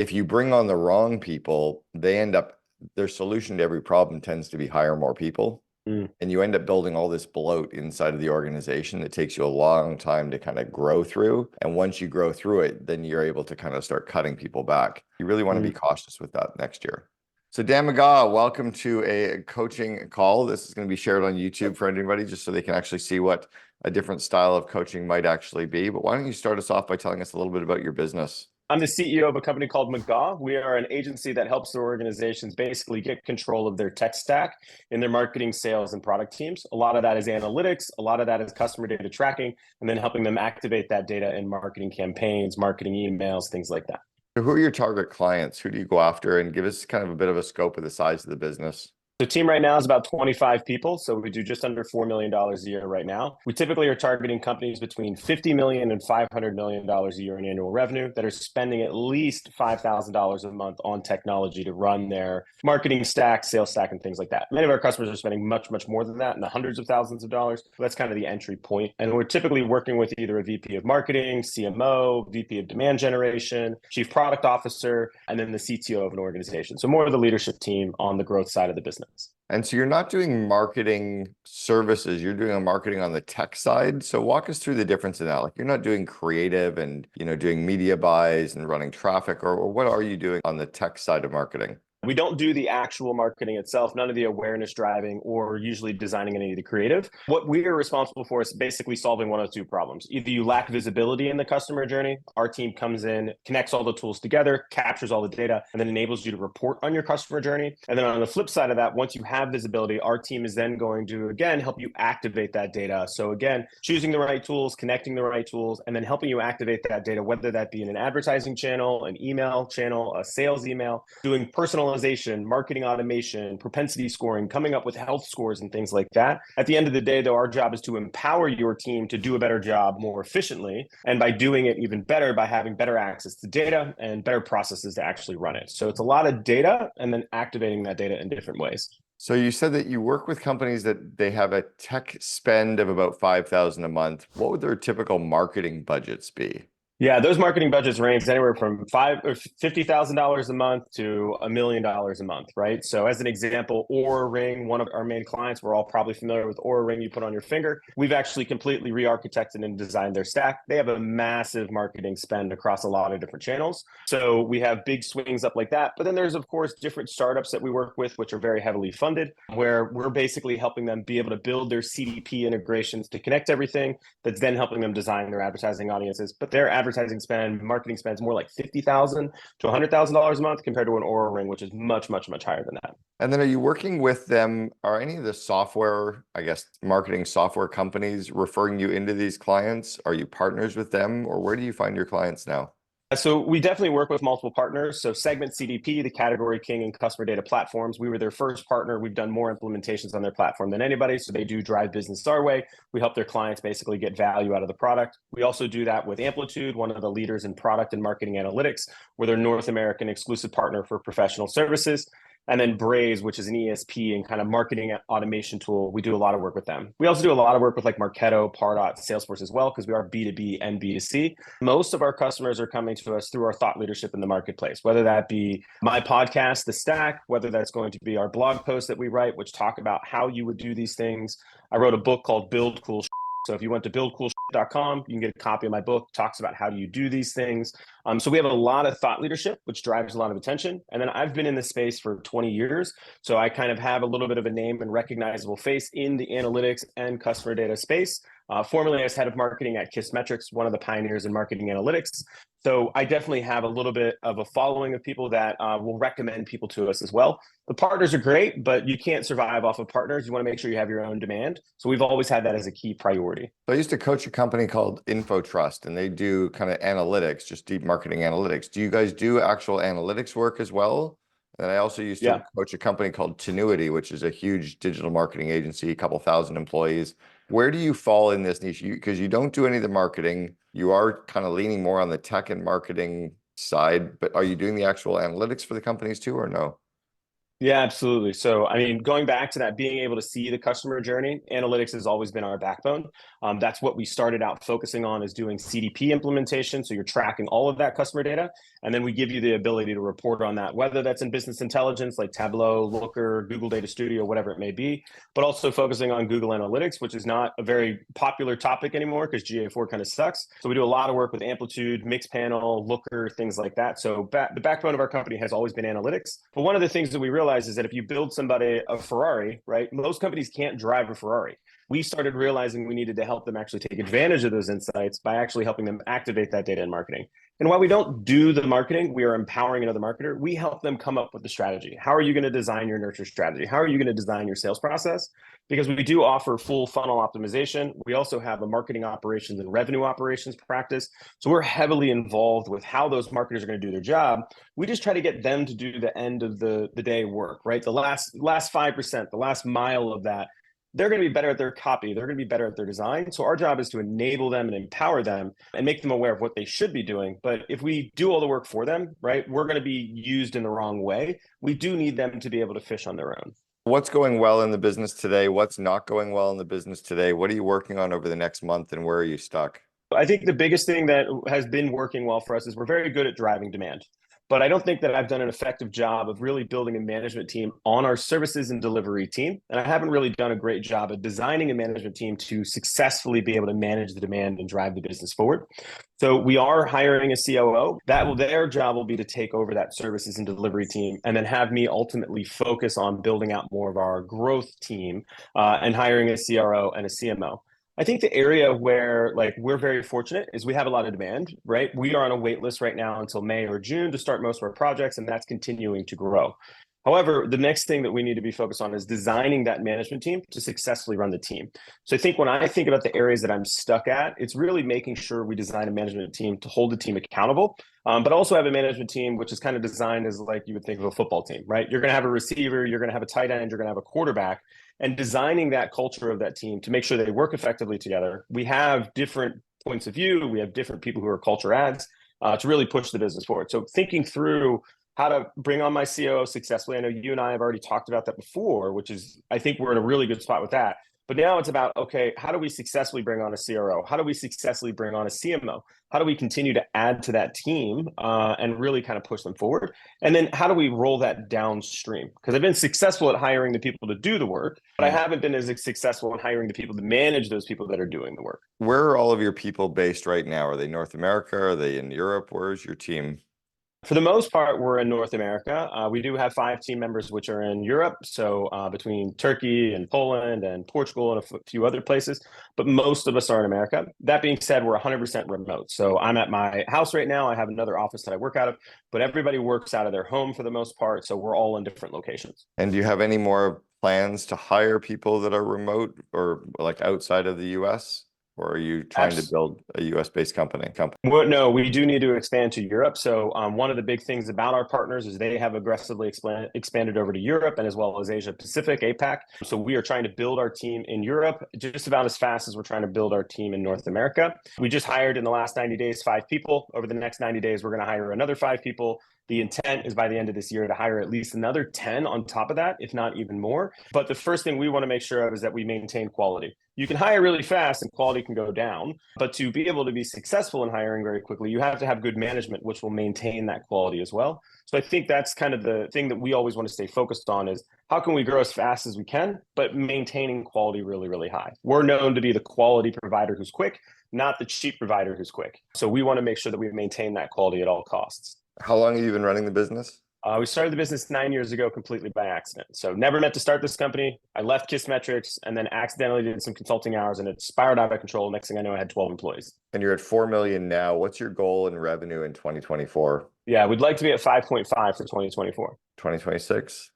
if you bring on the wrong people, their solution to every problem tends to be hire more people. And you end up building all this bloat inside of the organization that takes you a long time to kind of grow through. And once you grow through it, then you're able to kind of start cutting people back. You really want to be cautious with that next year. So Dan McGaw, welcome to a coaching call. This is going to be shared on YouTube for anybody, just so they can actually see what a different style of coaching might actually be. But why don't you start us off by telling us a little bit about your business? I'm the CEO of a company called McGaw. We are an agency that helps their organizations basically get control of their tech stack in their marketing, sales, and product teams. A lot of that is analytics. A lot of that is customer data tracking, and then helping them activate that data in marketing campaigns, marketing emails, things like that. So who are your target clients? Who do you go after? And give us kind of a bit of a scope of the size of the business. The team right now is about 25 people, so we do just under $4 million a year right now. We typically are targeting companies between $50 million and $500 million a year in annual revenue that are spending at least $5,000 a month on technology to run their marketing stack, sales stack, and things like that. Many of our customers are spending much, much more than that, in the hundreds of thousands of dollars. So that's kind of the entry point. And we're typically working with either a VP of marketing, CMO, VP of demand generation, chief product officer, and then the CTO of an organization. So more of the leadership team on the growth side of the business. And so you're not doing marketing services, you're doing marketing on the tech side. So walk us through the difference in that. Like, you're not doing creative and, doing media buys and running traffic, or what are you doing on the tech side of marketing? We don't do the actual marketing itself, none of the awareness driving or usually designing any of the creative. What we are responsible for is basically solving one of two problems. Either you lack visibility in the customer journey, our team comes in, connects all the tools together, captures all the data, and then enables you to report on your customer journey. And then on the flip side of that, once you have visibility, our team is then going to, again, help you activate that data. So again, choosing the right tools, connecting the right tools, and then helping you activate that data, whether that be in an advertising channel, an email channel, a sales email, doing personalization, marketing automation, propensity scoring, coming up with health scores and things like that. At the end of the day, though, our job is to empower your team to do a better job more efficiently. And by doing it even better, by having better access to data and better processes to actually run it. So it's a lot of data and then activating that data in different ways. So you said that you work with companies that they have a tech spend of about $5,000 a month. What would their typical marketing budgets be? Yeah, those marketing budgets range anywhere from $50,000 a month to $1 million a month, right? So as an example, Oura Ring, one of our main clients, we're all probably familiar with Oura Ring you put on your finger. We've actually completely re-architected and designed their stack. They have a massive marketing spend across a lot of different channels. So we have big swings up like that. But then there's, of course, different startups that we work with, which are very heavily funded, where we're basically helping them be able to build their CDP integrations to connect everything. That's then helping them design their advertising audiences. But their advertising spend, marketing spend is more like $50,000 to $100,000 a month compared to an Oura Ring, which is much, much, much higher than that. And then are you working with them? Are any of the software, marketing software companies referring you into these clients? Are you partners with them, or where do you find your clients now? So we definitely work with multiple partners. So Segment CDP, the category king in customer data platforms, we were their first partner. We've done more implementations on their platform than anybody. So they do drive business our way. We help their clients basically get value out of the product. We also do that with Amplitude, one of the leaders in product and marketing analytics. We're their North American exclusive partner for professional services. And then Braze, which is an ESP and kind of marketing automation tool. We do a lot of work with them. We also do a lot of work with like Marketo, Pardot, Salesforce as well, because we are B2B and B2C. Most of our customers are coming to us through our thought leadership in the marketplace, whether that be my podcast, The Stack, whether that's going to be our blog posts that we write, which talk about how you would do these things. I wrote a book called Build Cool. So if you went to buildcoolshit.com, you can get a copy of my book, talks about how do you do these things. So we have a lot of thought leadership, which drives a lot of attention. And then I've been in this space for 20 years. So I kind of have a little bit of a name and recognizable face in the analytics and customer data space. Formerly, I was head of marketing at Kissmetrics, one of the pioneers in marketing analytics. So I definitely have a little bit of a following of people that will recommend people to us as well. The partners are great, but you can't survive off of partners. You want to make sure you have your own demand. So we've always had that as a key priority. I used to coach a company called InfoTrust, and they do kind of analytics, just deep marketing analytics. Do you guys do actual analytics work as well? And I also used to coach a company called Tenuity, which is a huge digital marketing agency, a couple thousand employees. Where do you fall in this niche? Because you don't do any of the marketing. You are kind of leaning more on the tech and marketing side, but are you doing the actual analytics for the companies too, or no? Yeah, absolutely. So, I mean, going back to that, being able to see the customer journey, analytics has always been our backbone. That's what we started out focusing on, is doing CDP implementation. So you're tracking all of that customer data, and then we give you the ability to report on that, whether that's in business intelligence like Tableau, Looker, Google Data Studio, whatever it may be, but also focusing on Google Analytics, which is not a very popular topic anymore because GA4 kind of sucks. So we do a lot of work with Amplitude, Mixpanel, Looker, things like that. So the backbone of our company has always been analytics. But one of the things that we realized is that if you build somebody a Ferrari, right, most companies can't drive a Ferrari. We started realizing we needed to help them actually take advantage of those insights by actually helping them activate that data in marketing. And while we don't do the marketing, we are empowering another marketer. We help them come up with the strategy. How are you going to design your nurture strategy? How are you going to design your sales process? Because we do offer full funnel optimization. We also have a marketing operations and revenue operations practice. So we're heavily involved with how those marketers are going to do their job. We just try to get them to do the end of the day work, right? The last 5%, the last mile of that, they're going to be better at their copy. They're going to be better at their design. So our job is to enable them and empower them and make them aware of what they should be doing. But if we do all the work for them, right, we're going to be used in the wrong way. We do need them to be able to fish on their own. What's going well in the business today? What's not going well in the business today? What are you working on over the next month, and where are you stuck? I think the biggest thing that has been working well for us is we're very good at driving demand. But I don't think that I've done an effective job of really building a management team on our services and delivery team. And I haven't really done a great job of designing a management team to successfully be able to manage the demand and drive the business forward. So we are hiring a COO. Their job will be to take over that services and delivery team, and then have me ultimately focus on building out more of our growth team, and hiring a CRO and a CMO. I think the area where we're very fortunate is we have a lot of demand, right? We are on a wait list right now until May or June to start most of our projects, and that's continuing to grow. However, the next thing that we need to be focused on is designing that management team to successfully run the team. So I think when I think about the areas that I'm stuck at, it's really making sure we design a management team to hold the team accountable, but also have a management team which is kind of designed as like you would think of a football team, right? You're going to have a receiver, you're going to have a tight end, you're going to have a quarterback, and designing that culture of that team to make sure they work effectively together. We have different points of view. We have different people who are culture ads to really push the business forward. So thinking through how to bring on my COO successfully. I know you and I have already talked about that before, which is, I think we're in a really good spot with that. But now it's about, okay, how do we successfully bring on a CRO? How do we successfully bring on a CMO? How do we continue to add to that team and really kind of push them forward? And then how do we roll that downstream? Because I've been successful at hiring the people to do the work, but I haven't been as successful in hiring the people to manage those people that are doing the work. Where are all of your people based right now? Are they North America? Are they in Europe? Where's your team? For the most part, we're in North America. We do have 5 team members which are in Europe, so between Turkey and Poland and Portugal and a few other places, but most of us are in America. That being said, we're 100% remote. So I'm at my house right now. I have another office that I work out of, but everybody works out of their home for the most part, so we're all in different locations. And do you have any more plans to hire people that are remote or like outside of the US? Or are you trying to build a US-based company? Well, no, we do need to expand to Europe. So one of the big things about our partners is they have aggressively expanded over to Europe and as well as Asia Pacific, APAC. So we are trying to build our team in Europe just about as fast as we're trying to build our team in North America. We just hired in the last 90 days 5 people. Over the next 90 days, we're going to hire another 5 people. The intent is by the end of this year to hire at least another 10 on top of that, if not even more. But the first thing we want to make sure of is that we maintain quality. You can hire really fast and quality can go down, but to be able to be successful in hiring very quickly, you have to have good management, which will maintain that quality as well. So I think that's kind of the thing that we always want to stay focused on is how can we grow as fast as we can, but maintaining quality really, really high. We're known to be the quality provider who's quick, not the cheap provider who's quick. So we want to make sure that we maintain that quality at all costs. How long have you been running the business? We started the business 9 years ago completely by accident. So never meant to start this company. I left Kissmetrics and then accidentally did some consulting hours and it spiraled out of control. Next thing I know, I had 12 employees. And you're at 4 million now. What's your goal in revenue in 2024? Yeah, we'd like to be at 5.5 for 2024. 2026?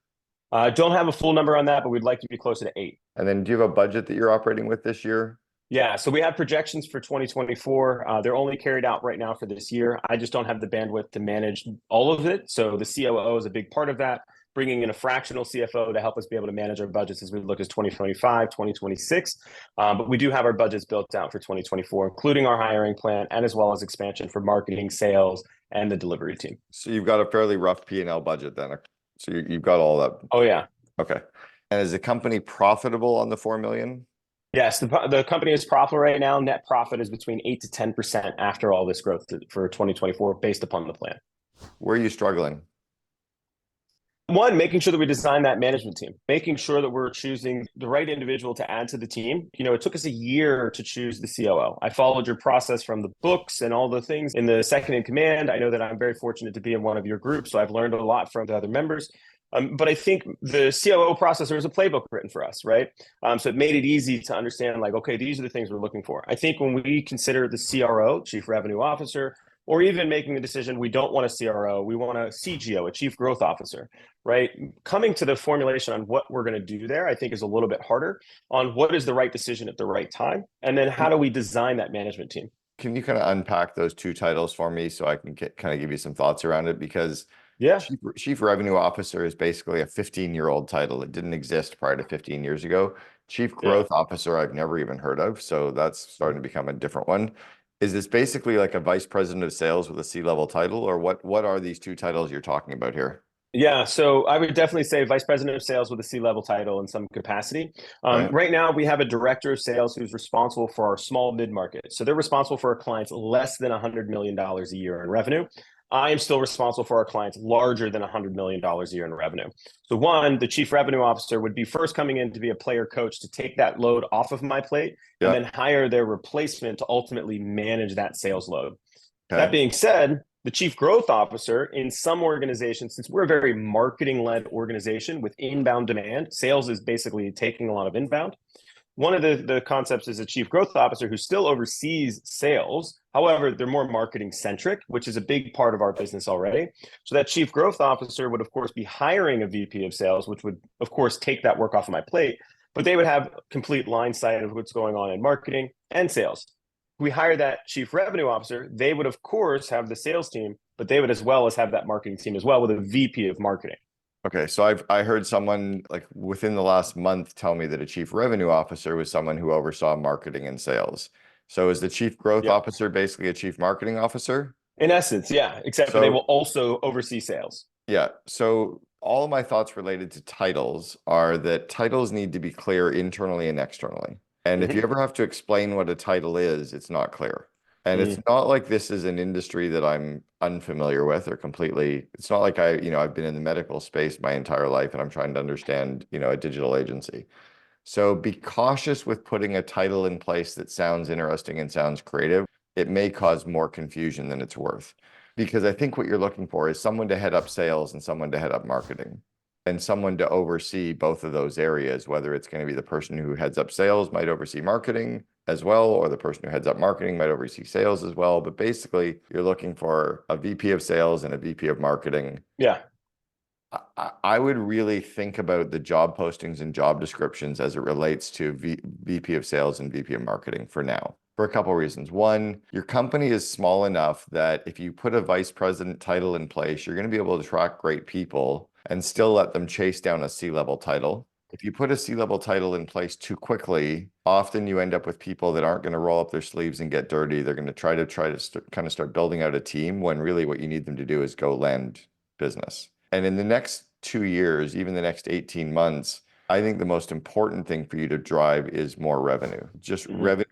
Don't have a full number on that, but we'd like to be closer to 8. And then do you have a budget that you're operating with this year? Yeah, so we have projections for 2024. They're only carried out right now for this year. I just don't have the bandwidth to manage all of it. So the COO is a big part of that, bringing in a fractional CFO to help us be able to manage our budgets as we look at 2025, 2026. But we do have our budgets built out for 2024, including our hiring plan and as well as expansion for marketing, sales, and the delivery team. So you've got a fairly rough P&L budget then. So you've got all that. Oh yeah. Okay. And is the company profitable on the 4 million? Yes, the company is profitable right now. Net profit is between 8 to 10% after all this growth for 2024 based upon the plan. Where are you struggling? One, making sure that we design that management team, making sure that we're choosing the right individual to add to the team. It took us a year to choose the COO. I followed your process from the books and all the things in the second in command. I know that I'm very fortunate to be in one of your groups, so I've learned a lot from the other members. But I think the COO process, there was a playbook written for us, right? So it made it easy to understand, like, okay, these are the things we're looking for. I think when we consider the CRO, Chief Revenue Officer, or even making the decision, we don't want a CRO, we want a CGO, a Chief Growth Officer, right? Coming to the formulation on what we're going to do there, I think is a little bit harder on what is the right decision at the right time. And then how do we design that management team? Can you kind of unpack those two titles for me so I can kind of give you some thoughts around it? Because Yeah. Chief Revenue Officer is basically a 15-year-old title. It didn't exist prior to 15 years ago. Chief Growth Officer, I've never even heard of. So that's starting to become a different one. Is this basically like a vice president of sales with a C-level title, or what are these two titles you're talking about here? Yeah, so I would definitely say vice president of sales with a C-level title in some capacity. Right. Right now, we have a director of sales who's responsible for our small mid-market. So they're responsible for our clients less than $100 million a year in revenue. I am still responsible for our clients larger than $100 million a year in revenue. So one, the chief revenue officer would be first coming in to be a player coach to take that load off of my plate and then hire their replacement to ultimately manage that sales load. Okay. That being said, the chief growth officer in some organizations, since we're a very marketing-led organization with inbound demand, sales is basically taking a lot of inbound. One of the concepts is a chief growth officer who still oversees sales. However, they're more marketing centric, which is a big part of our business already. So that chief growth officer would, of course, be hiring a VP of sales, which would, of course, take that work off of my plate. But they would have complete line sight of what's going on in marketing and sales. We hire that chief revenue officer, they would, of course, have the sales team, but they would as well as have that marketing team as well with a VP of marketing. Okay, so I heard someone like within the last month tell me that a chief revenue officer was someone who oversaw marketing and sales. So is the chief growth officer basically a chief marketing officer? In essence, yeah, except for they will also oversee sales. Yeah, so all of my thoughts related to titles are that titles need to be clear internally and externally. And if you ever have to explain what a title is, it's not clear. And it's not like this is an industry that I'm unfamiliar with or completely. It's not like I've been in the medical space my entire life and I'm trying to understand, a digital agency. So be cautious with putting a title in place that sounds interesting and sounds creative. It may cause more confusion than it's worth. Because I think what you're looking for is someone to head up sales and someone to head up marketing and someone to oversee both of those areas, whether it's going to be the person who heads up sales might oversee marketing as well, or the person who heads up marketing might oversee sales as well. But basically, you're looking for a VP of sales and a VP of marketing. Yeah. I would really think about the job postings and job descriptions as it relates to VP of sales and VP of marketing for now, for a couple of reasons. One, your company is small enough that if you put a vice president title in place, you're going to be able to attract great people and still let them chase down a C-level title. If you put a C-level title in place too quickly, often you end up with people that aren't going to roll up their sleeves and get dirty. They're going to try to kind of start building out a team when really what you need them to do is go land business. And in the next 2 years, even the next 18 months, I think the most important thing for you to drive is more revenue. Just revenue.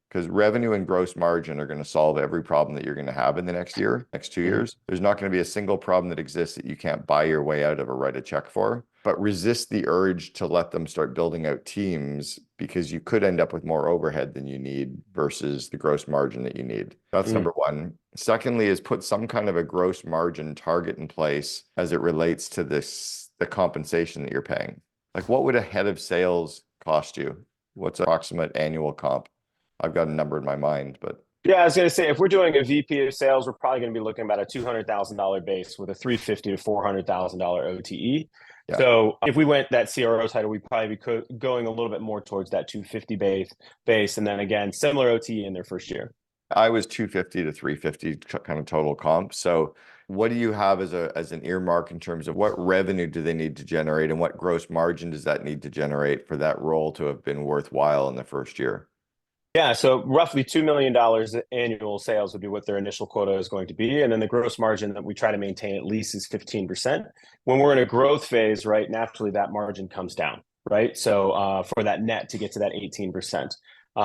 Because revenue and gross margin are going to solve every problem that you're going to have in the next 2 years. There's not going to be a single problem that exists that you can't buy your way out of or write a check for. But resist the urge to let them start building out teams because you could end up with more overhead than you need versus the gross margin that you need. That's number one. Secondly, is put some kind of a gross margin target in place as it relates to the compensation that you're paying. Like what would a head of sales cost you? What's an approximate annual comp? I've got a number in my mind, but. Yeah, I was going to say, if we're doing a VP of sales, we're probably going to be looking about a $200,000 base with a $350,000 to $400,000 OTE. Yeah. So if we went that CRO title, we'd probably be going a little bit more towards that 250 base. And then again, similar OTE in their first year. I was 250 to 350 kind of total comp. So what do you have as an earmark in terms of what revenue do they need to generate and what gross margin does that need to generate for that role to have been worthwhile in the first year? Yeah, so roughly $2 million annual sales would be what their initial quota is going to be. And then the gross margin that we try to maintain at least is 15%. When we're in a growth phase, right, naturally that margin comes down, right? So for that net to get to that 18%.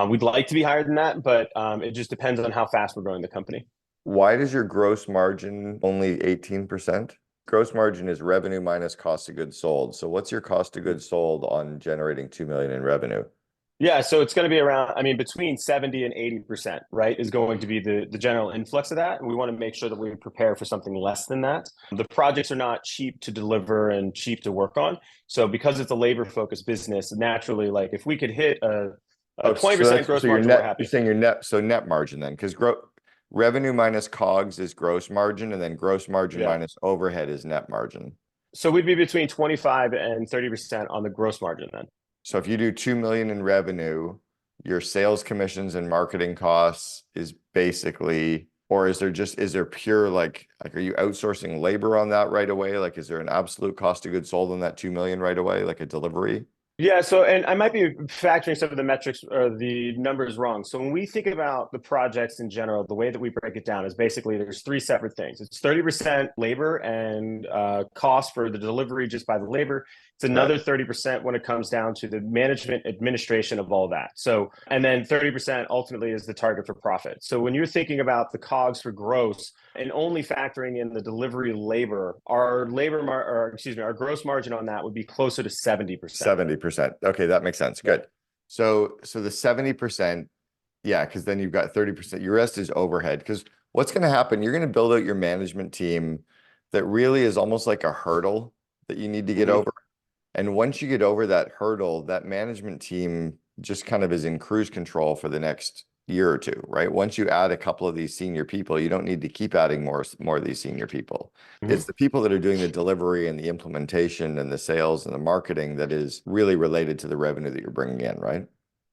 We'd like to be higher than that, but it just depends on how fast we're growing the company. Why does your gross margin only 18%? Gross margin is revenue minus cost of goods sold. So what's your cost of goods sold on generating 2 million in revenue? Yeah, so it's going to be around, I mean, between 70 and 80%, right, is going to be the general influx of that. And we want to make sure that we prepare for something less than that. The projects are not cheap to deliver and cheap to work on. So because it's a labor-focused business, naturally, like if we could hit a Oh, so 20% gross so your margin, we're net, you're happy. saying your net, so net margin then, because revenue minus COGS is gross margin, and then gross margin Yeah. minus overhead is net margin. So we'd be between 25 and 30% on the gross margin then. So if you do 2 million in revenue, your sales commissions and marketing costs is basically, or is there pure like are you outsourcing labor on that right away? Like, is there an absolute cost of goods sold on that 2 million right away, like a delivery? Yeah, so and I might be factoring some of the metrics or the numbers wrong. So when we think about the projects in general, the way that we break it down is basically there's three separate things. It's 30% labor and cost for the delivery just by the labor. It's Right. another 30% when it comes down to the management administration of all that. So and then 30% ultimately is the target for profit. So when you're thinking about the COGS for gross and only factoring in the delivery labor, our gross margin on that would be closer to 70%. 70%. Okay, that makes sense. Yeah. Good. So the 70%, yeah, because then you've got 30%. Your rest is overhead. Because what's going to happen, you're going to build out your management team that really is almost like a hurdle that you need to get over. And once you get over that hurdle, that management team just kind of is in cruise control for the next year or two, right? Once you add a couple of these senior people, you don't need to keep adding more of these senior people. Mhm. It's the people that are doing the delivery and the implementation and the sales and the marketing that is really related to the revenue that you're bringing in, right?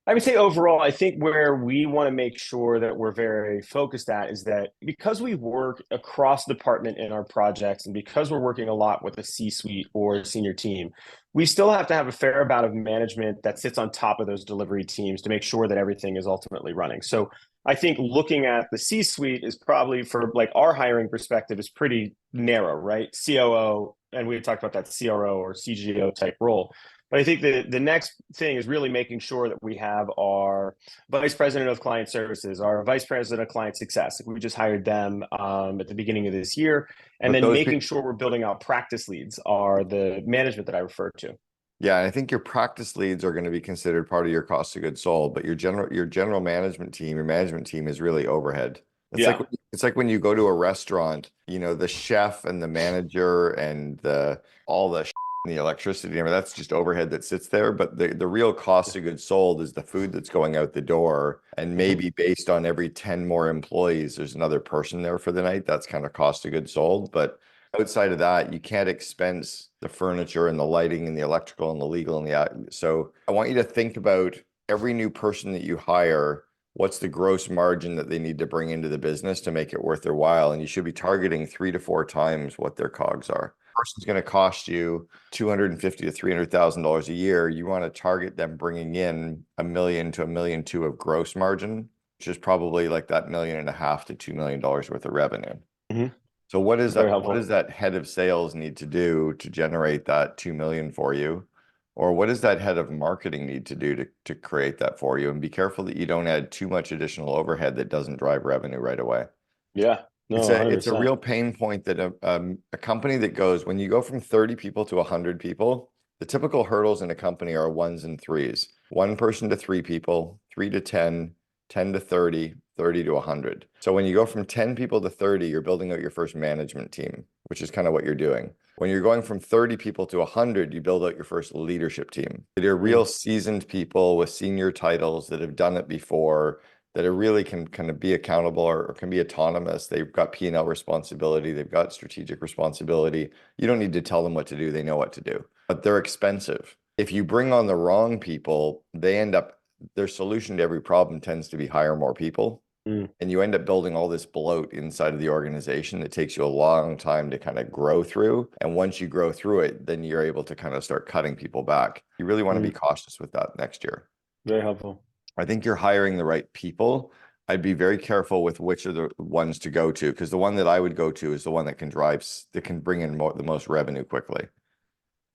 I would say overall, I think where we want to make sure that we're very focused at is that because we work across department in our projects and because we're working a lot with a C-suite or senior team, we still have to have a fair amount of management that sits on top of those delivery teams to make sure that everything is ultimately running. So I think looking at the C-suite is probably for like our hiring perspective is pretty narrow, right? COO, and we had talked about that CRO or CGO type role. But I think the next thing is really making sure that we have our vice president of client services, our vice president of client success. We just hired them at the beginning of this year. And But then those making people, sure we're building out practice leads are the management that I referred to. yeah, and I think your practice leads are going to be considered part of your cost of goods sold, but your general management team, your management team is really overhead. Yeah. It's like when you go to a restaurant, the chef and the manager and the all the and the electricity, I mean, that's just overhead that sits there. But the real cost of goods sold is the food that's going out the door. And Mhm. maybe based on every 10 more employees, there's another person there for the night. That's kind of cost of goods sold. But outside of that, you can't expense the furniture and the lighting and the electrical and the legal and so I want you to think about every new person that you hire, what's the gross margin that they need to bring into the business to make it worth their while? And you should be targeting 3 to 4 times what their COGS are. Person's going to cost you 250 to $300,000 a year. You want to target them bringing in 1 million to 1.2 million of gross margin, which is probably like that 1.5 to $2 million worth of revenue. Mhm. So what is Very that? What helpful. does that head of sales need to do to generate that 2 million for you? Or what does that head of marketing need to do to create that for you? And be careful that you don't add too much additional overhead that doesn't drive revenue right away. Yeah. It's No, a 100%. real pain point that a company that goes, when you go from 30 people to 100 people, the typical hurdles in a company are ones and threes. One person to 3 people, 3 to 10, 10 to 30, 30 to 100. So when you go from 10 people to 30, you're building out your first management team, which is kind of what you're doing. When you're going from 30 people to 100, you build out your first leadership team. They're real Mm. seasoned people with senior titles that have done it before, that are really can kind of be accountable or can be autonomous. They've got P&L responsibility. They've got strategic responsibility. You don't need to tell them what to do. They know what to do, but they're expensive. If you bring on the wrong people, their solution to every problem tends to be hire more people. Mm. And you end up building all this bloat inside of the organization that takes you a long time to kind of grow through. And once you grow through it, then you're able to kind of start cutting people back. You really want to be Mm. cautious with that next year. Very helpful. I think you're hiring the right people. I'd be very careful with which of the ones to go to, because the one that I would go to is the one that that can bring in the most revenue quickly.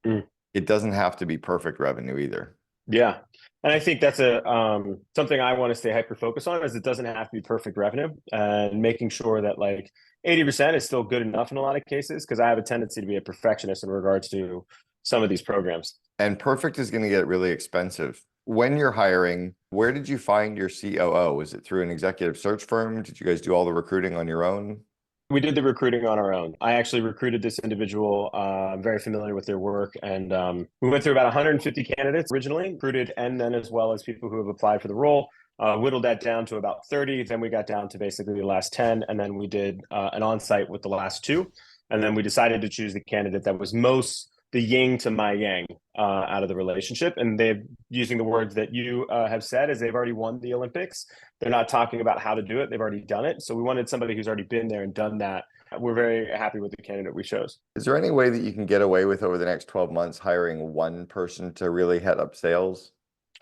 Mm. It doesn't have to be perfect revenue either. Yeah. And I think that's a something I want to stay hyper focused on is it doesn't have to be perfect revenue and making sure that like 80% is still good enough in a lot of cases because I have a tendency to be a perfectionist in regards to some of these programs. And perfect is going to get really expensive. When you're hiring, where did you find your COO? Was it through an executive search firm? Did you guys do all the recruiting on your own? We did the recruiting on our own. I actually recruited this individual. I'm very familiar with their work, and we went through about 150 candidates originally, recruited, and then as well as people who have applied for the role. Whittled that down to about 30. Then we got down to basically the last 10, and then we did an on-site with the last two, and then we decided to choose the candidate that was most the yin to my yang out of the relationship. And they've using the words that you have said is they've already won the Olympics. They're not talking about how to do it. They've already done it. So we wanted somebody who's already been there and done that. We're very happy with the candidate we chose. Is there any way that you can get away with over the next 12 months hiring one person to really head up sales?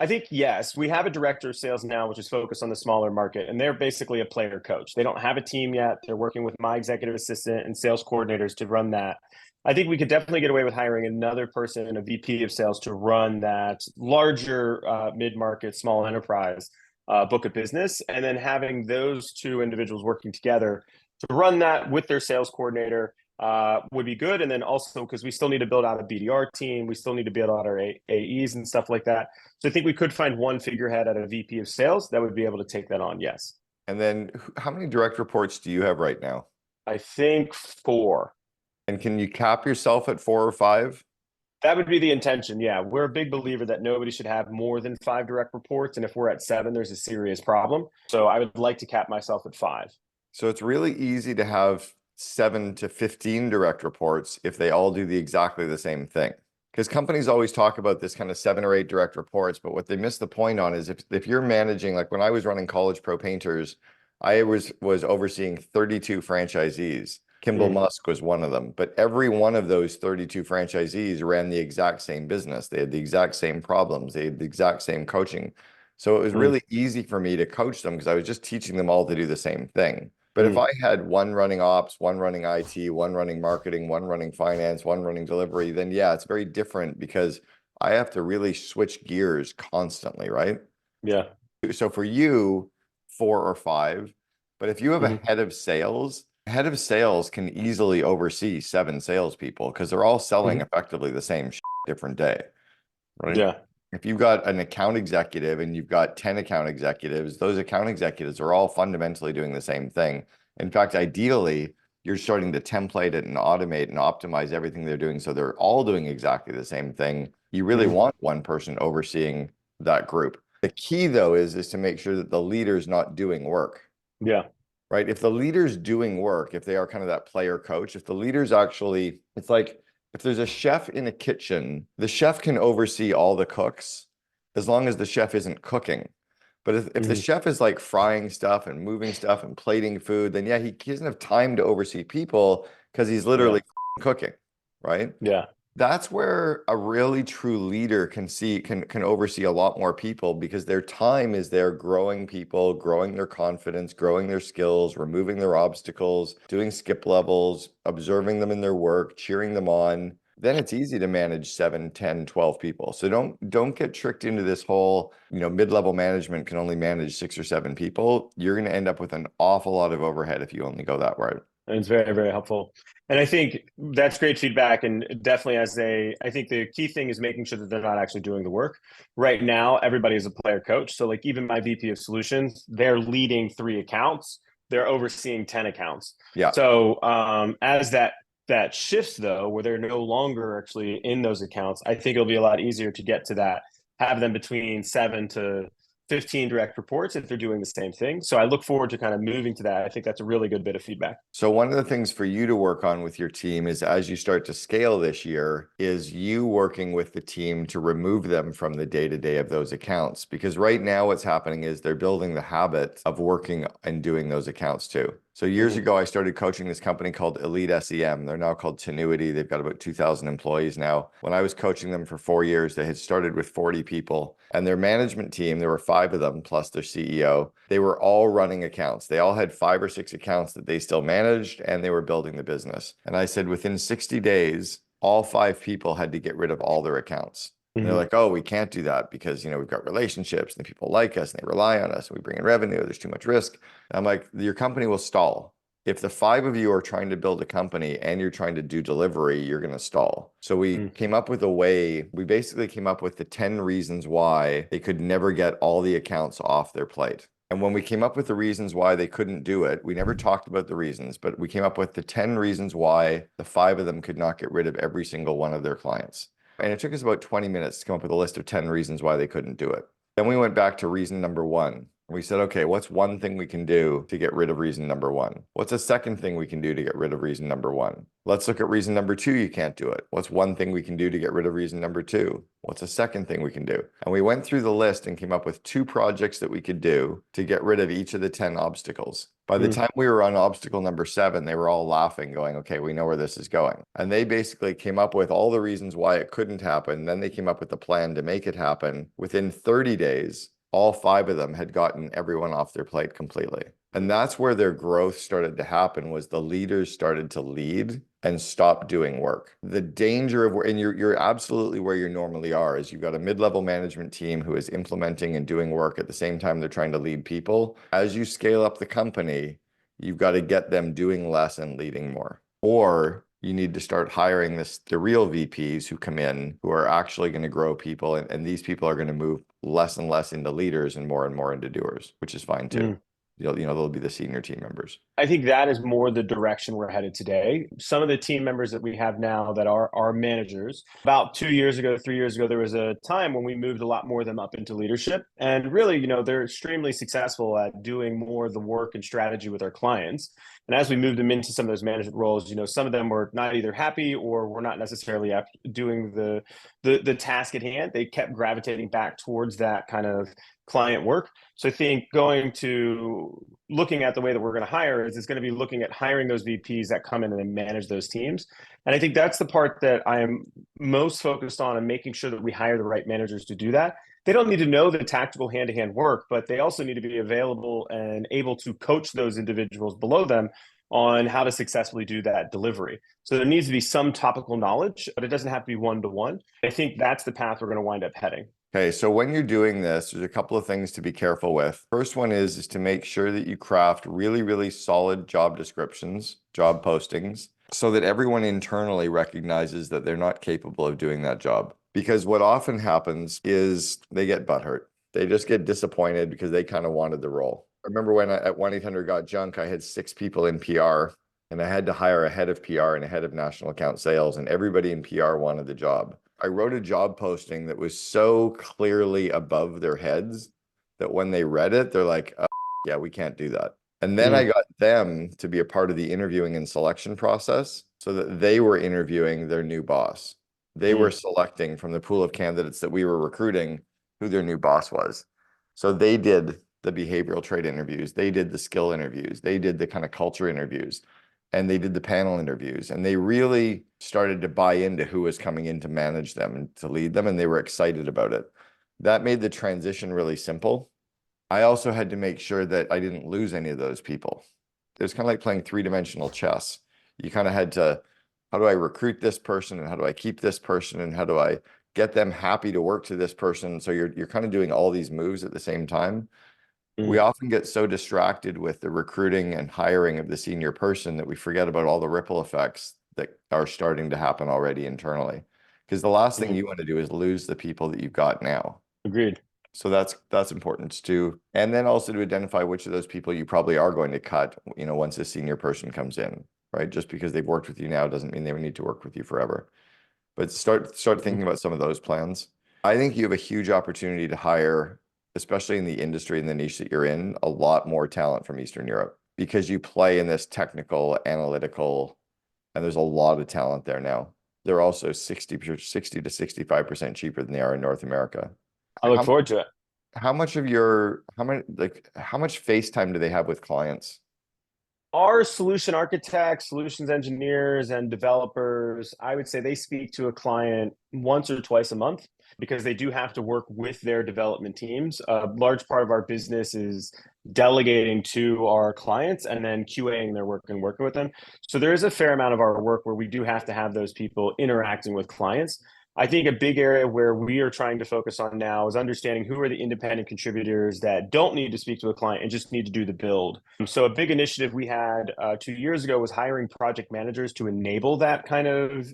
I think, yes, we have a director of sales now, which is focused on the smaller market, and they're basically a player coach. They don't have a team yet. They're working with my executive assistant and sales coordinators to run that. I think we could definitely get away with hiring another person and a VP of sales to run that larger mid-market, small enterprise book of business, and then having those two individuals working together to run that with their sales coordinator would be good. And then also because we still need to build out a BDR team, we still need to build out our AEs and stuff like that. So I think we could find one figurehead at a VP of sales that would be able to take that on. Yes. And then how many direct reports do you have right now? I think 4. And can you cap yourself at 4 or 5? That would be the intention. Yeah. We're a big believer that nobody should have more than 5 direct reports. And if we're at 7, there's a serious problem. So I would like to cap myself at 5. So it's really easy to have 7 to 15 direct reports if they all do exactly the same thing. Because companies always talk about this kind of 7 or 8 direct reports, but what they miss the point on is if you're managing, like when I was running College Pro Painters, I was overseeing 32 franchisees. Kimball Musk was one of them, but every one of those 32 franchisees ran the exact same business. They had the exact same problems. They had the exact same coaching. So it was really easy for me to coach them because I was just teaching them all to do the same thing. But if I had one running ops, one running IT, one running marketing, one running finance, one running delivery, then yeah, it's very different because I have to really switch gears constantly, right? Yeah. So for you, 4 or 5, but if you have a head of sales can easily oversee 7 salespeople because they're all selling effectively the same different day, right? Yeah. If you've got an account executive and you've got 10 account executives, those account executives are all fundamentally doing the same thing. In fact, ideally, you're starting to template it and automate and optimize everything they're doing so they're all doing exactly the same thing. You really want one person overseeing that group. The key, though, is to make sure that the leader's not doing work. Yeah. Right? If the leader's doing work, if they are kind of that player coach, if the leader's actually, it's like, if there's a chef in a kitchen, the chef can oversee all the cooks as long as the chef isn't cooking. But if the chef is like frying stuff and moving stuff and plating food, then yeah, he doesn't have time to oversee people because he's literally cooking, right? Yeah. That's where a really true leader can oversee a lot more people because their time is there growing people, growing their confidence, growing their skills, removing their obstacles, doing skip levels, observing them in their work, cheering them on. Then it's easy to manage 7, 10, 12 people. So don't get tricked into this whole, mid-level management can only manage 6 or 7 people. You're going to end up with an awful lot of overhead if you only go that route. And it's very, very helpful. And I think that's great feedback. And definitely I think the key thing is making sure that they're not actually doing the work. Right now, everybody is a player coach. So like even my VP of solutions, they're leading 3 accounts. They're overseeing 10 accounts. Yeah. So as that shifts though, where they're no longer actually in those accounts, I think it'll be a lot easier to get to that, have them between 7 to 15 direct reports if they're doing the same thing. So I look forward to kind of moving to that. I think that's a really good bit of feedback. So one of the things for you to work on with your team is as you start to scale this year is you working with the team to remove them from the day-to-day of those accounts. Because right now what's happening is they're building the habit of working and doing those accounts too. So years ago, I started coaching this company called Elite SEM. They're now called Tenuity. They've got about 2,000 employees now. When I was coaching them for 4 years, they had started with 40 people. And their management team, there were 5 of them, plus their CEO, they were all running accounts. They all had 5 or 6 accounts that they still managed, and they were building the business. And I said, within 60 days, all 5 people had to get rid of all their accounts. And they're like, oh, we can't do that because, we've got relationships and people like us and they rely on us and we bring in revenue. There's too much risk. And I'm like, your company will stall. If the 5 of you are trying to build a company and you're trying to do delivery, you're going to stall. So we came up with a way, we basically came up with the 10 reasons why they could never get all the accounts off their plate. And when we came up with the reasons why they couldn't do it, we never talked about the reasons, but we came up with the 10 reasons why the 5 of them could not get rid of every single one of their clients. And it took us about 20 minutes to come up with a list of 10 reasons why they couldn't do it. Then we went back to reason number 1. We said, okay, what's one thing we can do to get rid of reason number 1? What's a second thing we can do to get rid of reason number 1? Let's look at reason number 2, you can't do it. What's one thing we can do to get rid of reason number 2? What's a second thing we can do? And we went through the list and came up with 2 projects that we could do to get rid of each of the 10 obstacles. By the time we were on obstacle number 7, they were all laughing, going, okay, we know where this is going. And they basically came up with all the reasons why it couldn't happen. Then they came up with the plan to make it happen. Within 30 days, all 5 of them had gotten everyone off their plate completely. And that's where their growth started to happen, was the leaders started to lead and stop doing work. The danger of, and you're absolutely where you normally are, is you've got a mid-level management team who is implementing and doing work at the same time they're trying to lead people. As you scale up the company, you've got to get them doing less and leading more. Or you need to start hiring the real VPs who come in, who are actually going to grow people. And these people are going to move less and less into leaders and more into doers, which is fine too. They'll be the senior team members. I think that is more the direction we're headed today. Some of the team members that we have now that are our managers, about 2 years ago, 3 years ago, there was a time when we moved a lot more of them up into leadership. And really, they're extremely successful at doing more of the work and strategy with our clients. And as we moved them into some of those management roles, some of them were not either happy or were not necessarily doing the task at hand. They kept gravitating back towards that kind of client work. So I think looking at the way that we're going to hire is going to be looking at hiring those VPs that come in and manage those teams. And I think that's the part that I am most focused on, and making sure that we hire the right managers to do that. They don't need to know the tactical hand-to-hand work, but they also need to be available and able to coach those individuals below them on how to successfully do that delivery. So there needs to be some topical knowledge, but it doesn't have to be one-to-one. I think that's the path we're going to wind up heading. Okay, so when you're doing this, there's a couple of things to be careful with. First one is to make sure that you craft really, really solid job descriptions, job postings, so that everyone internally recognizes that they're not capable of doing that job. Because what often happens is they get butthurt. They just get disappointed because they kind of wanted the role. I remember when at 1-800-GOT-JUNK, I had 6 people in PR, and I had to hire a head of PR and a head of national account sales, and everybody in PR wanted the job. I wrote a job posting that was so clearly above their heads that when they read it, they're like, oh, yeah, we can't do that. And then I got them to be a part of the interviewing and selection process so that they were interviewing their new boss. They were selecting from the pool of candidates that we were recruiting who their new boss was. So they did the behavioral trait interviews. They did the skill interviews. They did the kind of culture interviews. And they did the panel interviews, and they really started to buy into who was coming in to manage them and to lead them, and they were excited about it. That made the transition really simple. I also had to make sure that I didn't lose any of those people. It was kind of like playing 3-dimensional chess. You kind of had to, how do I recruit this person, and how do I keep this person, and how do I get them happy to work to this person? So you're kind of doing all these moves at the same time. We often get so distracted with the recruiting and hiring of the senior person that we forget about all the ripple effects that are starting to happen already internally. Because the last thing you want to do is lose the people that you've got now. Agreed. So that's important too. And then also to identify which of those people you probably are going to cut, once a senior person comes in, right? Just because they've worked with you now doesn't mean they would need to work with you forever. But start thinking about some of those plans. I think you have a huge opportunity to hire, especially in the industry and the niche that you're in, a lot more talent from Eastern Europe, because you play in this technical, analytical, and there's a lot of talent there now. They're also 60 to 65% cheaper than they are in North America. I look forward to it. How much FaceTime do they have with clients? Our solution architects, solutions engineers, and developers, I would say they speak to a client once or twice a month because they do have to work with their development teams. A large part of our business is delegating to our clients and then QAing their work and working with them. So there is a fair amount of our work where we do have to have those people interacting with clients. I think a big area where we are trying to focus on now is understanding who are the independent contributors that don't need to speak to a client and just need to do the build. So a big initiative we had 2 years ago was hiring project managers to enable that kind of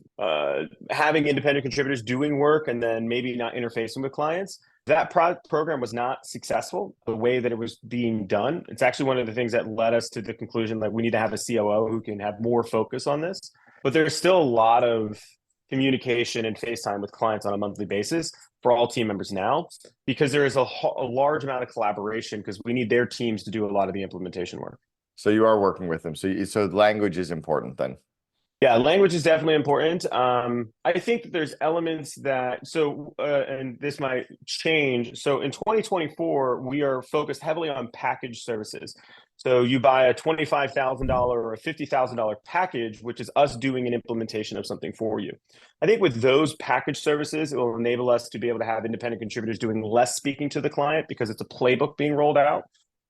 having independent contributors doing work and then maybe not interfacing with clients. That program was not successful the way that it was being done. It's actually one of the things that led us to the conclusion that we need to have a COO who can have more focus on this. But there's still a lot of communication and FaceTime with clients on a monthly basis for all team members now, because there is a large amount of collaboration because we need their teams to do a lot of the implementation work. So you are working with them. So language is important then. Yeah, language is definitely important. I think that there's elements that, and this might change. So in 2024, we are focused heavily on package services. So you buy a $25,000 or a $50,000 package, which is us doing an implementation of something for you. I think with those package services, it will enable us to be able to have independent contributors doing less speaking to the client because it's a playbook being rolled out.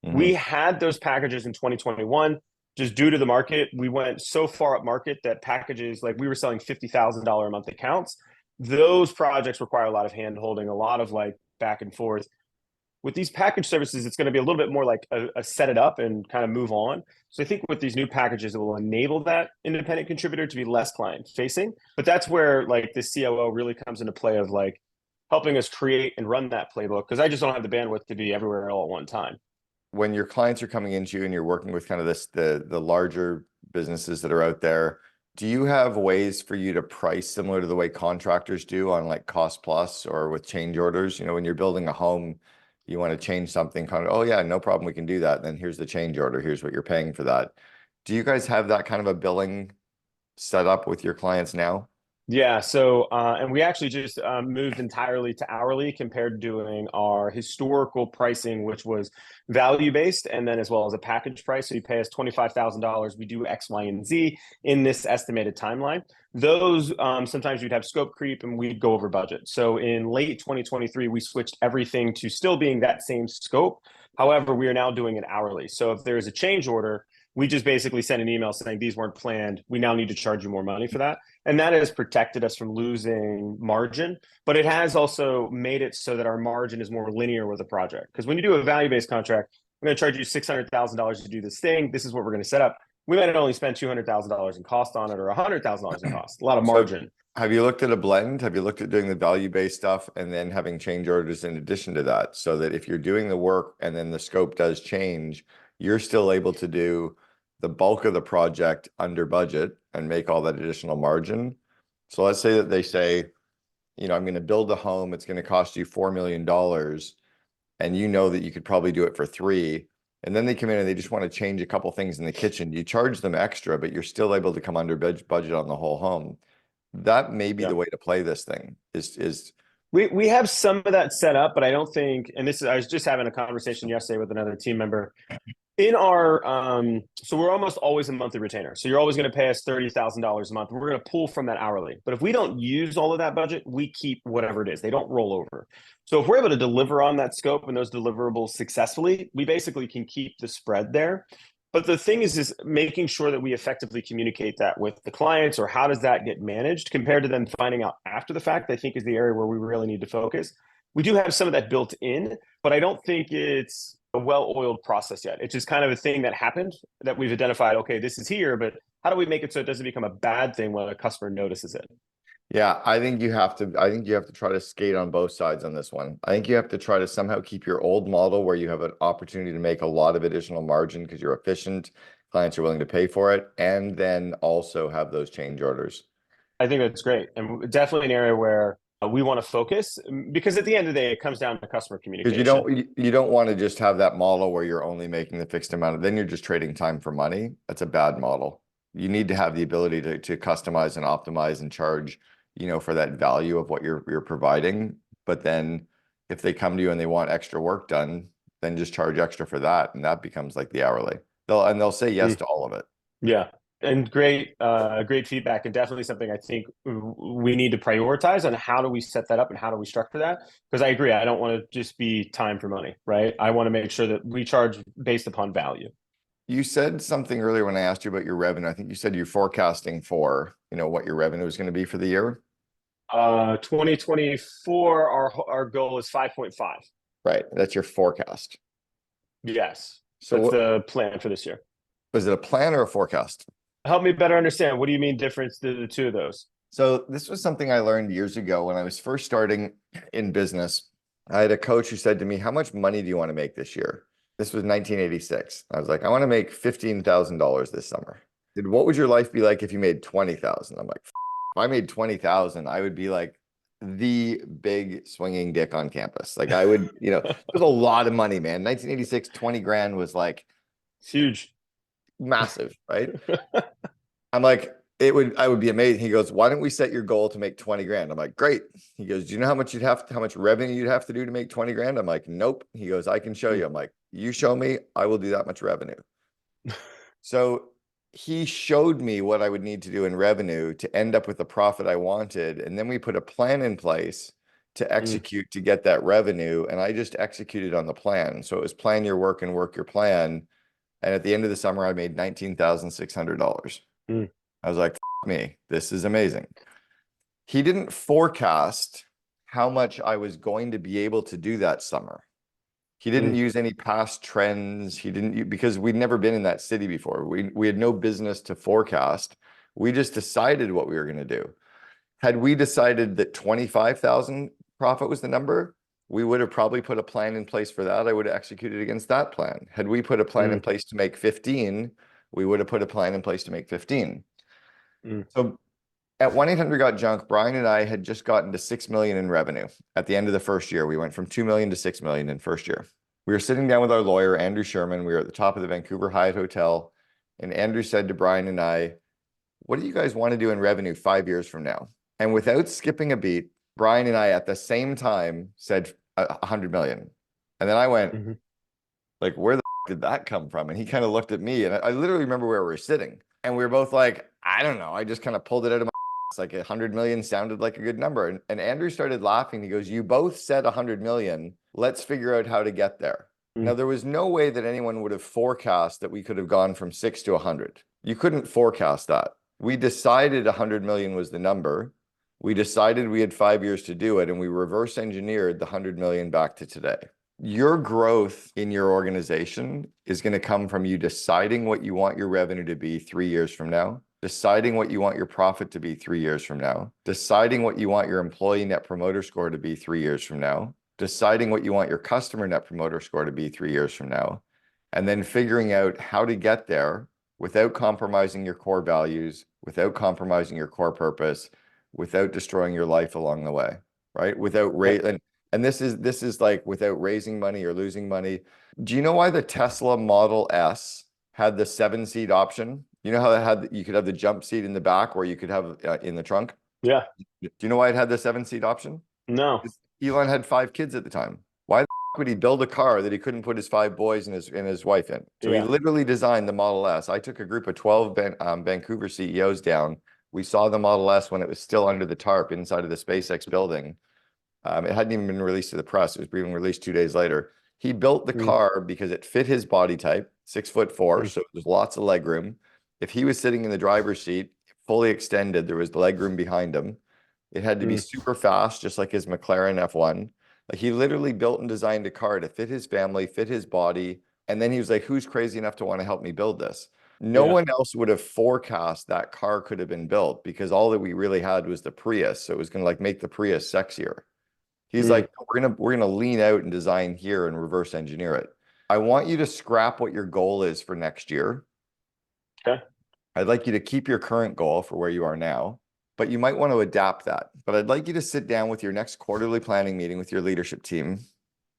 Mm-hmm. We had those packages in 2021. Just due to the market, we went so far up market that packages, like we were selling $50,000 a month accounts. Those projects require a lot of hand holding, a lot of like back and forth. With these package services, it's going to be a little bit more like a set it up and kind of move on. So I think with these new packages, it will enable that independent contributor to be less client facing. But that's where like the COO really comes into play of like helping us create and run that playbook, because I just don't have the bandwidth to be everywhere all at one time. When your clients are coming into you and you're working with kind of the larger businesses that are out there, do you have ways for you to price similar to the way contractors do on like cost plus or with change orders? You know, when you're building a home, you want to change something, kind of, oh yeah, no problem, we can do that. And then here's the change order. Here's what you're paying for that. Do you guys have that kind of a billing set up with your clients now? Yeah, so and we actually just moved entirely to hourly compared to doing our historical pricing, which was value-based, and then as well as a package price. So you pay us $25,000, we do X, Y, and Z in this estimated timeline. Those sometimes you'd have scope creep and we'd go over budget. So in late 2023, we switched everything to still being that same scope. However, we are now doing it hourly. So if there is a change order, we just basically send an email saying these weren't planned. We now need to charge you more money for that. And that has protected us from losing margin, but it has also made it so that our margin is more linear with a project. Because when you do a value-based contract, I'm going to charge you $600,000 to do this thing. This is what we're going to set up. We might only spend $200,000 in cost on it or $100,000 in cost. A lot of margin. So have you looked at a blend? Have you looked at doing the value-based stuff and then having change orders in addition to that? So that if you're doing the work and then the scope does change, you're still able to do the bulk of the project under budget and make all that additional margin. So let's say that they say, you know, I'm going to build a home. It's going to cost you $4 million. And you know that you could probably do it for $3 million. And then they come in and they just want to change a couple things in the kitchen. You charge them extra, but you're still able to come under budget on the whole home. That may be the way to play this thing is we have some of that set up, but I don't think, and this is, I was just having a conversation yesterday with another team member. In our, so we're almost always a monthly retainer. So you're always going to pay us $30,000 a month. We're going to pull from that hourly. But if we don't use all of that budget, we keep whatever it is. They don't roll over. So if we're able to deliver on that scope and those deliverables successfully, we basically can keep the spread there. But the thing is making sure that we effectively communicate that with the clients, or how does that get managed compared to them finding out after the fact, I think is the area where we really need to focus. We do have some of that built in, but I don't think it's a well-oiled process yet. It's just kind of a thing that happened that we've identified, okay, this is here, but how do we make it so it doesn't become a bad thing when a customer notices it? Yeah, I think you have to try to skate on both sides on this one. I think you have to try to somehow keep your old model where you have an opportunity to make a lot of additional margin because you're efficient, clients are willing to pay for it, and then also have those change orders. I think that's great. And definitely an area where we want to focus, because at the end of the day, it comes down to customer communication. Because you don't want to just have that model where you're only making the fixed amount, then you're just trading time for money. That's a bad model. You need to have the ability to customize and optimize and charge, you know, for that value of what you're providing. But then if they come to you and they want extra work done, then just charge extra for that. And that becomes like the hourly. They'll say yes Mm. to all of it. Yeah. And great feedback, and definitely something I think we need to prioritize on how do we set that up and how do we structure that? Because I agree, I don't want to just be time for money, right? I want to make sure that we charge based upon value. You said something earlier when I asked you about your revenue. I think you said you're forecasting for, what your revenue is going to be for the year. 2024, our goal is 5.5. Right. That's your forecast. Yes, So that's the plan for this year. was it a plan or a forecast? Help me better understand. What do you mean difference to the two of those? So this was something I learned years ago when I was first starting in business. I had a coach who said to me, "How much money do you want to make this year?" This was 1986. I was like, "I want to make $15,000 this summer." He said, "What would your life be like if you made 20,000?" I'm like, "If I made 20,000, I would be like the big swinging dick on campus." Like I would, it was a lot of money, man. 1986, 20 grand was like It's huge. massive, right? I'm like, I would be amazing. He goes, "Why don't we set your goal to make 20 grand?" I'm like, "Great." He goes, "Do you know how much revenue you'd have to do to make 20 grand?" I'm like, "Nope." He goes, "I can show you." I'm like, "You show me, I will do that much revenue." So he showed me what I would need to do in revenue to end up with the profit I wanted. And then we put a plan in place to execute to get that revenue. And I just executed on the plan. So it was plan your work and work your plan. And at the end of the summer, I made $19,600. I was like, "F me, this is amazing." He didn't forecast how much I was going to be able to do that summer. He didn't use any past trends. He didn't, because we'd never been in that city before. We had no business to forecast. We just decided what we were going to do. Had we decided that 25,000 profit was the number, we would have probably put a plan in place for that. I would have executed against that plan. Had we put a plan in place to make 15, we would have put a plan in place to make 15. So at 1-800-GOT-JUNK, Brian and I had just gotten to 6 million in revenue. At the end of the first year, we went from 2 million to 6 million in first year. We were sitting down with our lawyer, Andrew Sherman. We were at the top of the Vancouver Hyatt Hotel. And Andrew said to Brian and I, "What do you guys want to do in revenue 5 years from now?" And without skipping a beat, Brian and I at the same time said 100 million. And then I went, like, "Where the did that come from?" And he kind of looked at me, and I literally remember where we were sitting. And we were both like, "I don't know." I just kind of pulled it out of my ass. Like 100 million sounded like a good number. And Andrew started laughing. He goes, "You both said 100 million. Let's figure out how to get there." Now, there was no way that anyone would have forecast that we could have gone from 6 to 100. You couldn't forecast that. We decided 100 million was the number. We decided we had 5 years to do it, and we reverse engineered the 100 million back to today. Your growth in your organization is going to come from you deciding what you want your revenue to be 3 years from now, deciding what you want your profit to be 3 years from now, deciding what you want your employee net promoter score to be 3 years from now, deciding what you want your customer net promoter score to be 3 years from now, and then figuring out how to get there without compromising your core values, without compromising your core purpose, without destroying your life along the way, right? And this is like without raising money or losing money. Do you know why the Tesla Model S had the 7-seat option? You know how you could have the jump seat in the back, or you could have in the trunk? Yeah. Do you know why it had the 7-seat option? No. Elon had 5 kids at the time. Why the would he build a car that he couldn't put his 5 boys and his wife in? So he literally designed the Model S. I took a group of 12 Vancouver CEOs down. We saw the Model S when it was still under the tarp inside of the SpaceX building. It hadn't even been released to the press. It was being released 2 days later. He built the car because it fit his body type, 6'4", so there's lots of leg room. If he was sitting in the driver's seat, fully extended, there was leg room behind him. It had to be super fast, just like his McLaren F1. Like he literally built and designed a car to fit his family, fit his body. And then he was like, "Who's crazy enough to want to help me build this?" No one else would have forecast that car could have been built, because all that we really had was the Prius. So it was going to like make the Prius sexier. He's like, we're gonna lean out and design here and reverse engineer it. I want you to scrap what your goal is for next year. Okay. I'd like you to keep your current goal for where you are now, but you might want to adapt that. But I'd like you to sit down with your next quarterly planning meeting with your leadership team,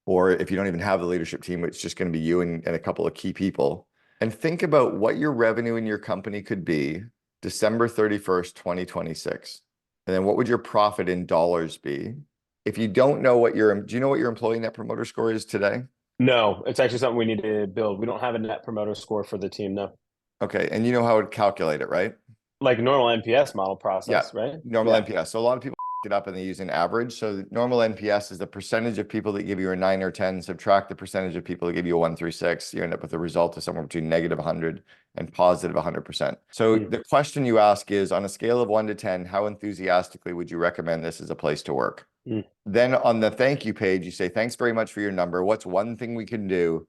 or if you don't even have the leadership team, it's just going to be you and a couple of key people, and think about what your revenue in your company could be December 31st, 2026. And then what would your profit in dollars be? If you don't know do you know what your employee net promoter score is today? No, it's actually something we need to build. We don't have a net promoter score for the team, no. Okay, and you know how to calculate it, right? Like normal NPS model Yeah, process, right? normal Yeah. NPS. So a lot of people it up and they use an average. So the normal NPS is the percentage of people that give you a 9 or 10, subtract the percentage of people that give you a 1 through 6. You end up with a result of somewhere between negative 100 and positive 100%. So Mm, the question you ask is, on a scale of 1 to 10, how enthusiastically would you recommend this as a place to work? mm, Then on the thank you page, you say, thanks very much for your number. What's one thing we can do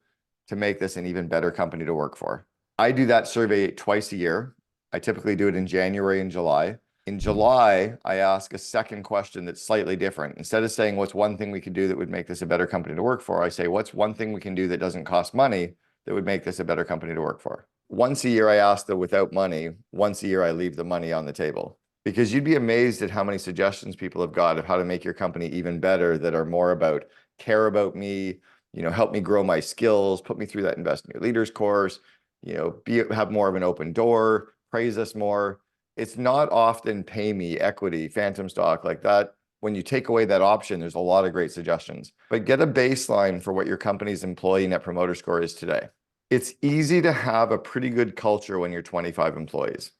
to make this an even better company to work for? I do that survey twice a year. I typically do it in January and July. In July, I ask a second question that's slightly different. Instead of saying, what's one thing we could do that would make this a better company to work for? I say, what's one thing we can do that doesn't cost money that would make this a better company to work for? Once a year, I ask the without money. Once a year, I leave the money on the table. Because you'd be amazed at how many suggestions people have got of how to make your company even better that are more about care about me, help me grow my skills, put me through that Invest in Your Leaders course, have more of an open door, praise us more. It's not often pay me, equity, phantom stock like that. When you take away that option, there's a lot of great suggestions. But get a baseline for what your company's employee net promoter score is today. It's easy to have a pretty good culture when you're 25 employees.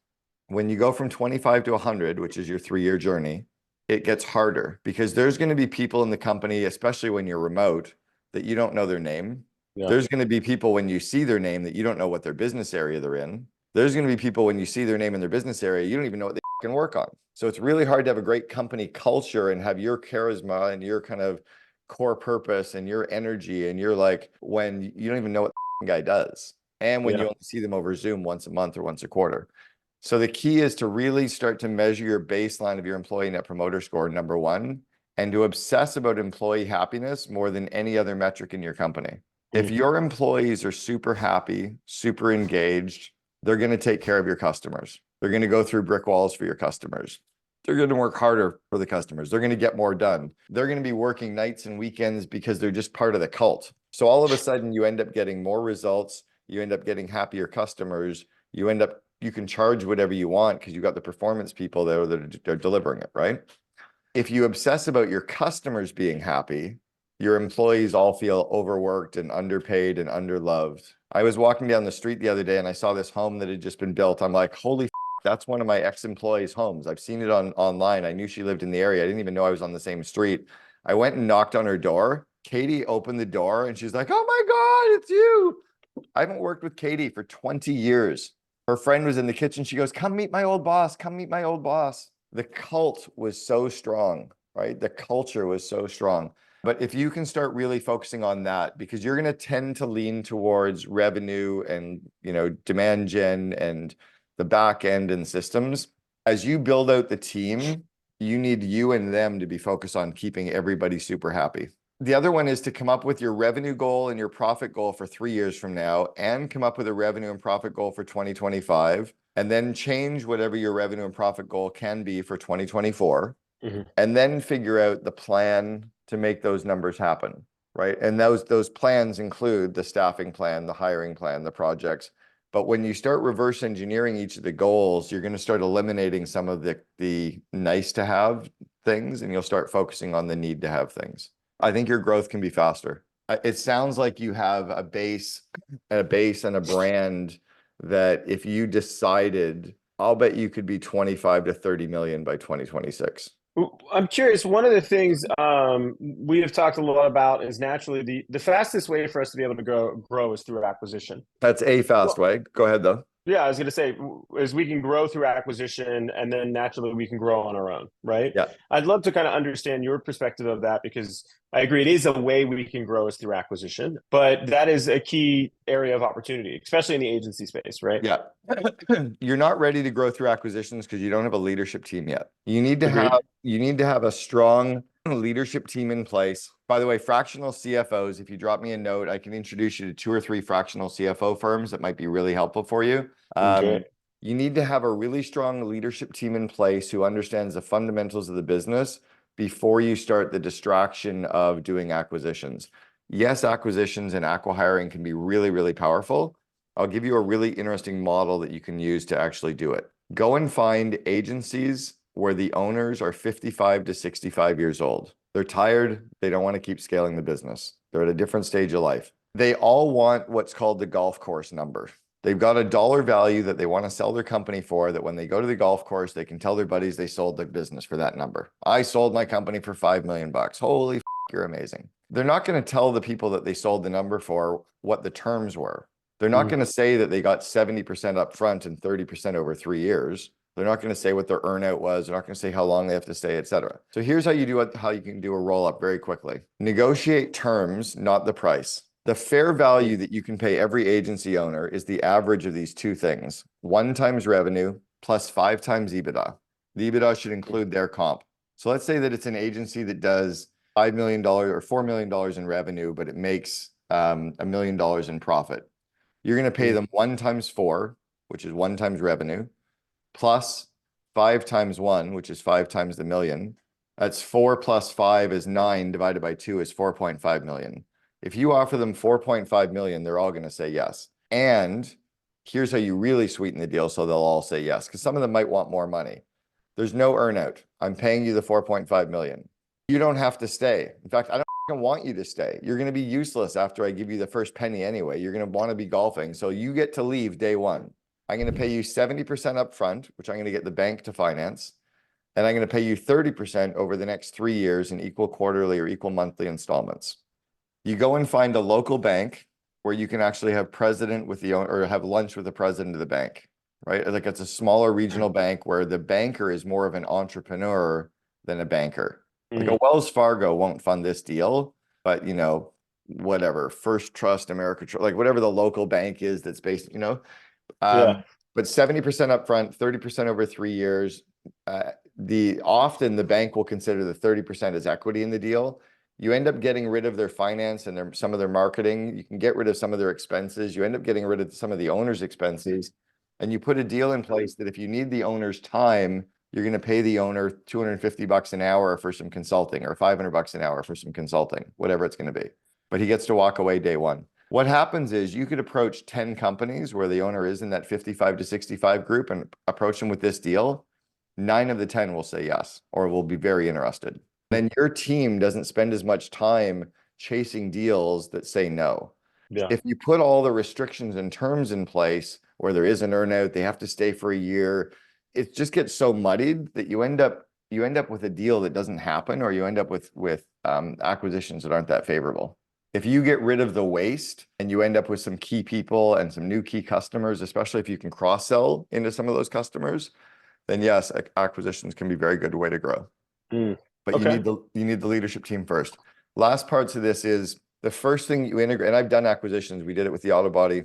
When you go from 25 to 100, which is your 3-year journey, it gets harder because there's going to be people in the company, especially when you're remote, that you don't know their name. yeah. There's going to be people when you see their name that you don't know what their business area they're in. There's going to be people when you see their name in their business area, you don't even know what they can work on. So it's really hard to have a great company culture and have your charisma and your kind of core purpose and your energy and you're like when you don't even know what the guy does. And when you Yeah. only see them over Zoom once a month or once a quarter. So the key is to really start to measure your baseline of your employee net promoter score, number one, and to obsess about employee happiness more than any other metric in your company. If Mm, your employees are super happy, super engaged, they're going to take care of your customers. They're going to go through brick walls for your customers. They're going to work harder for the customers. They're going to get more done. They're going to be working nights and weekends because they're just part of the cult. So all of a sudden you end up getting more results. You end up getting happier customers. You can charge whatever you want because you got the performance people there that are delivering it, right? If you obsess about your customers being happy, your employees all feel overworked and underpaid and underloved. I was walking down the street the other day and I saw this home that had just been built. I'm like, holy, that's one of my ex-employees' homes. I've seen it online. I knew she lived in the area. I didn't even know I was on the same street. I went and knocked on her door. Katie opened the door and she's like, oh my God, it's you. I haven't worked with Katie for 20 years. Her friend was in the kitchen. She goes, come meet my old boss. Come meet my old boss. The cult was so strong, right? The culture was so strong. But if you can start really focusing on that, because you're going to tend to lean towards revenue and, demand gen and the back end and systems, as you build out the team, you need you and them to be focused on keeping everybody super happy. The other one is to come up with your revenue goal and your profit goal for 3 years from now and come up with a revenue and profit goal for 2025 and then change whatever your revenue and profit goal can be for 2024 mhm. and then figure out the plan to make those numbers happen, right? And those plans include the staffing plan, the hiring plan, the projects. But when you start reverse engineering each of the goals, you're going to start eliminating some of the nice to have things and you'll start focusing on the need to have things. I think your growth can be faster. It sounds like you have a base and a brand that if you decided, I'll bet you could be 25 to 30 million by 2026. I'm curious. One of the things we have talked a lot about is naturally the fastest way for us to be able to grow is through acquisition. That's a fast Well, way. Go ahead though. yeah, I was going to say, is we can grow through acquisition and then naturally we can grow on our own, right? Yeah. I'd love to kind of understand your perspective of that because I agree it is a way we can grow is through acquisition, but that is a key area of opportunity, especially in the agency space, right? Yeah. You're not ready to grow through acquisitions because you don't have a leadership team yet. Agreed. You need to have a strong leadership team in place. By the way, fractional CFOs, if you drop me a note, I can introduce you to 2 or 3 fractional CFO firms that might be really helpful for you. Okay. You need to have a really strong leadership team in place who understands the fundamentals of the business before you start the distraction of doing acquisitions. Yes, acquisitions and acqui-hiring can be really, really powerful. I'll give you a really interesting model that you can use to actually do it. Go and find agencies where the owners are 55 to 65 years old. They're tired. They don't want to keep scaling the business. They're at a different stage of life. They all want what's called the golf course number. They've got a dollar value that they want to sell their company for, that when they go to the golf course, they can tell their buddies they sold their business for that number. I sold my company for $5 million. Holy f, you're amazing. They're not going to tell the people that they sold the number for what the terms were. They're not going to say that they got 70% up front and 30% over 3 years. They're not going to say what their earnout was. They're not going to say how long they have to stay, et cetera. So here's how you do it, how you can do a roll up very quickly. Negotiate terms, not the price. The fair value that you can pay every agency owner is the average of these two things: 1 times revenue plus 5 times EBITDA. The EBITDA should include their comp. So let's say that it's an agency that does $5 million or $4 million in revenue, but it makes $1 million in profit. You're going to pay them 1 times 4, which is 1 times revenue, plus 5 times 1, which is 5 times the million. That's 4 plus 5 is 9, divided by 2 is 4.5 million. If you offer them 4.5 million, they're all going to say yes. And here's how you really sweeten the deal so they'll all say yes, because some of them might want more money. There's no earnout. I'm paying you the 4.5 million. You don't have to stay. In fact, I don't want you to stay. You're going to be useless after I give you the first penny anyway. You're going to want to be golfing. So you get to leave day one. I'm going to pay you 70% up front, which I'm going to get the bank to finance. And I'm going to pay you 30% over the next 3 years in equal quarterly or equal monthly installments. You go and find a local bank where you can actually have president with the owner, or have lunch with the president of the bank, right? Like it's a smaller regional bank where the banker is more of an entrepreneur than a banker. Like a Wells Fargo won't fund this deal, but whatever, First Trust, America, like whatever the local bank is that's based, but 70% upfront, 30% over 3 years. Often the bank will consider the 30% as equity in the deal. You end up getting rid of their finance and some of their marketing. You can get rid of some of their expenses. You end up getting rid of some of the owner's expenses. And you put a deal in place that if you need the owner's time, you're going to pay the owner $250 an hour for some consulting, or $500 an hour for some consulting, whatever it's going to be. But he gets to walk away day one. What happens is you could approach 10 companies where the owner is in that 55 to 65 group and approach them with this deal. 9 of the 10 will say yes, or will be very interested. Then your team doesn't spend as much time chasing deals that say no. Yeah. If you put all the restrictions and terms in place where there is an earnout, they have to stay for a year, it just gets so muddied that you end up with a deal that doesn't happen, or you end up with acquisitions that aren't that favorable. If you get rid of the waste and you end up with some key people and some new key customers, especially if you can cross-sell into some of those customers, then yes, acquisitions can be a very good way to grow. But you need the leadership team first. Last parts of this is the first thing you integrate, and I've done acquisitions. We did it with the auto body.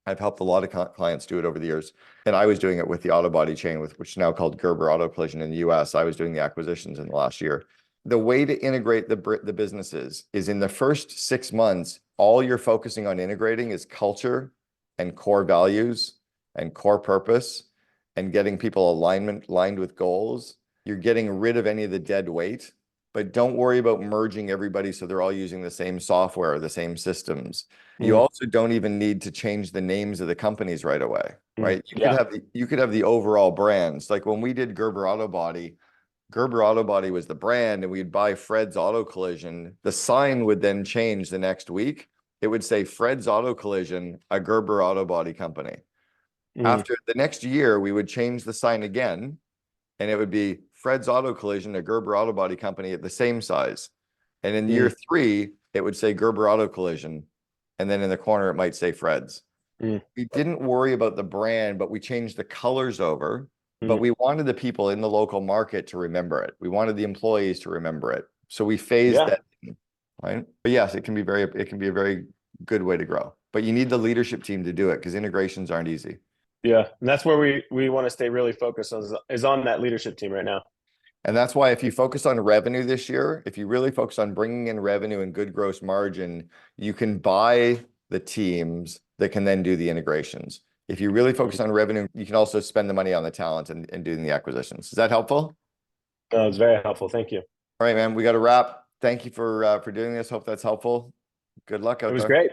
I've helped a lot of clients do it over the years. And I was doing it with the auto body chain, which is now called Gerber Auto Collision in the US. I was doing the acquisitions in the last year. The way to integrate the businesses is in the first 6 months, all you're focusing on integrating is culture and core values and core purpose and getting people aligned with goals. You're getting rid of any of the dead weight, but don't worry about merging everybody so they're all using the same software or the same systems. You also don't even need to change the names of the companies right away, right? You could have the overall brands. Like when we did Gerber Auto Body was the brand, and we'd buy Fred's Auto Collision. The sign would then change the next week. It would say Fred's Auto Collision, a Gerber Auto Body company. After the next year, we would change the sign again, and it would be Fred's Auto Collision, a Gerber Auto Body company at the same size. And in year 3, it would say Gerber Auto Collision. And then in the corner, it might say Fred's. We didn't worry about the brand, but we changed the colors over. But we wanted the people in the local market to remember it. We wanted the employees to remember it. So we phased that in, right? But yes, it can be a very good way to grow. But you need the leadership team to do it, because integrations aren't easy. Yeah, and that's where we want to stay really focused on, is on that leadership team right now. And that's why if you focus on revenue this year, if you really focus on bringing in revenue and good gross margin, you can buy the teams that can then do the integrations. If you really focus on revenue, you can also spend the money on the talent and doing the acquisitions. Is that helpful? No, it's very helpful. Thank you. All right, man, we got to wrap. Thank you for doing this. Hope that's helpful. Good luck out there. It was great.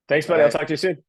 Thanks, buddy. I'll talk to you soon.